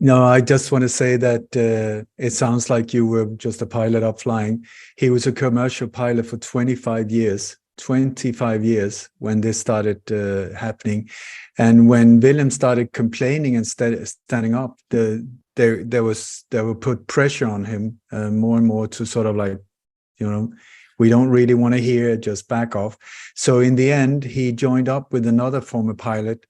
No, I just want to say that it sounds like you were just a pilot up flying. He was a commercial pilot for 25 years. 25 years when this started happening, and when Willem started complaining and standing up, they were put pressure on him more and more to sort of like, we don't really want to hear it, just back off. So in the end, he joined up with another former pilot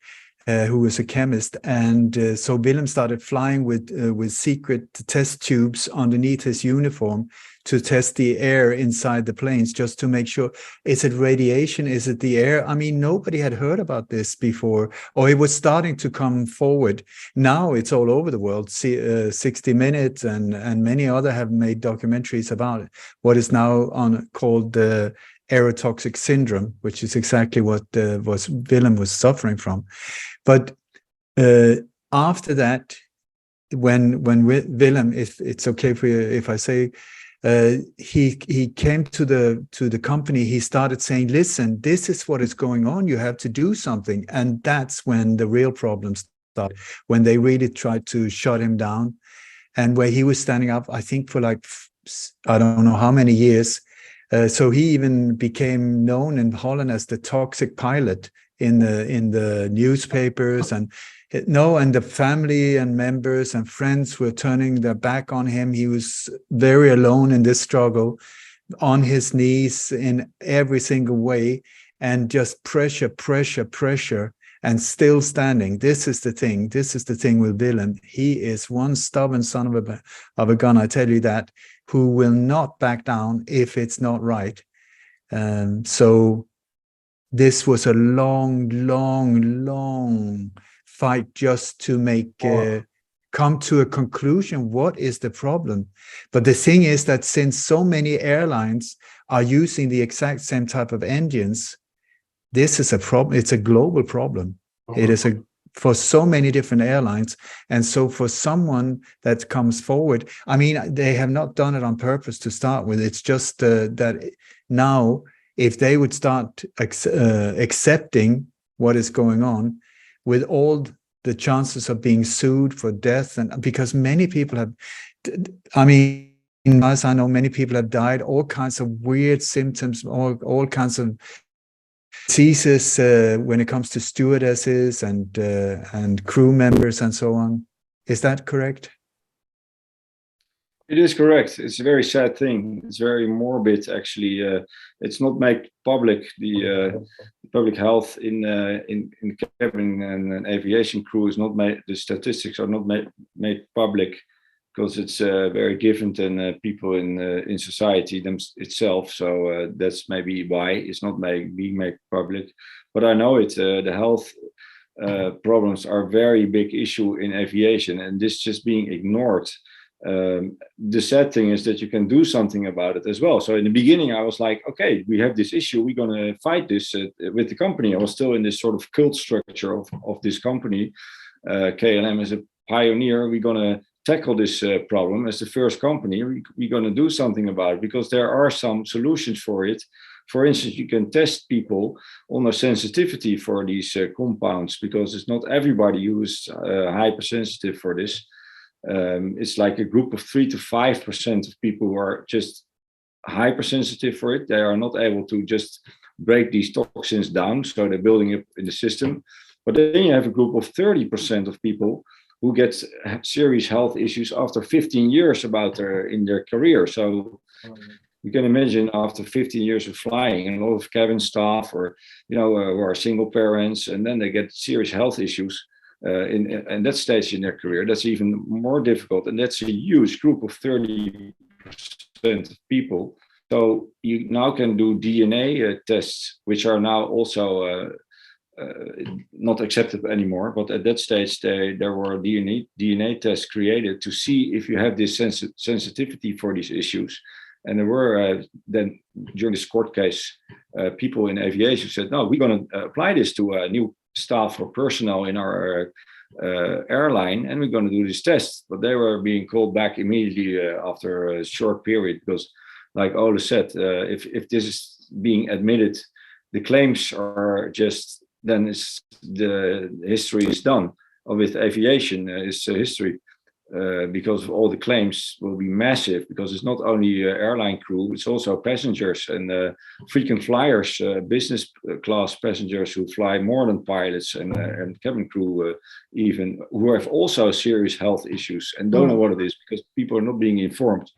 who was a chemist, and so Willem started flying with secret test tubes underneath his uniform to test the air inside the planes, just to make sure, is it radiation, is it the air? I mean, nobody had heard about this before, or it was starting to come forward. Now it's all over the world. 60 Minutes and many other have made documentaries about it, what is now called the aerotoxic syndrome, which is exactly what Willem was suffering from. But after that, when Willem, if it's okay for you if I say, he came to the company, he started saying, listen, this is what is going on, you have to do something. And that's when the real problems started, when they really tried to shut him down, and where he was standing up, I think for like, I don't know how many years. So he even became known in Holland as the toxic pilot in the newspapers, and the family and members and friends were turning their back on him. He was very alone in this struggle, on his knees in every single way, and just pressure, and still standing. This is the thing with Willem. He is one stubborn son of a gun, I tell you that, who will not back down if it's not right. So this was a long fight just to make come to a conclusion. What is the problem? But the thing is that since so many airlines are using the exact same type of engines, this is a problem. It's a global problem. It is for so many different airlines. And so for someone that comes forward, I mean, they have not done it on purpose to start with. It's just that now, if they would start accepting what is going on, with all the chances of being sued for death, and because many people have, I mean, as I know, many people have died, all kinds of weird symptoms, all kinds of diseases when it comes to stewardesses and crew members and so on. Is that correct? It is correct. It's a very sad thing. It's very morbid, actually. It's not made public. The public health in cabin and aviation crew is not made. The statistics are not made public, because it's very different than people in society itself. So that's maybe why it's not being made public. But I know it. The health problems are a very big issue in aviation, and this just being ignored. The sad thing is that you can do something about it as well. So in the beginning, I was like, okay, we have this issue, we're going to fight this with the company. I was still in this sort of cult structure of this company. KLM is a pioneer. We're going to tackle this problem as the first company. We're going to do something about it, because there are some solutions for it. For instance, you can test people on a sensitivity for these compounds, because it's not everybody who is hypersensitive for this. It's like a group of 3 to 5% of people who are just hypersensitive for it. They are not able to just break these toxins down, so they're building up in the system. But then you have a group of 30% of people who get serious health issues after 15 years in their career. So you can imagine, after 15 years of flying, and a lot of cabin staff, or who are single parents, and then they get serious health issues. In that stage in their career, that's even more difficult, and that's a huge group of 30% of people. So you now can do DNA tests, which are now also not accepted anymore. But at that stage, there were DNA tests created to see if you have this sensitivity for these issues. And there were then, during this court case, people in aviation said, no, we're going to apply this to a new staff or personnel in our airline, and we're going to do this test. But they were being called back immediately after a short period, because, like Ole said, if this is being admitted, the claims are just, then the history is done. With aviation, it's history. because of all the claims will be massive, because it's not only airline crew, it's also passengers and frequent flyers, business class passengers who fly more than pilots, and cabin crew even, who have also serious health issues and don't know what it is because people are not being informed.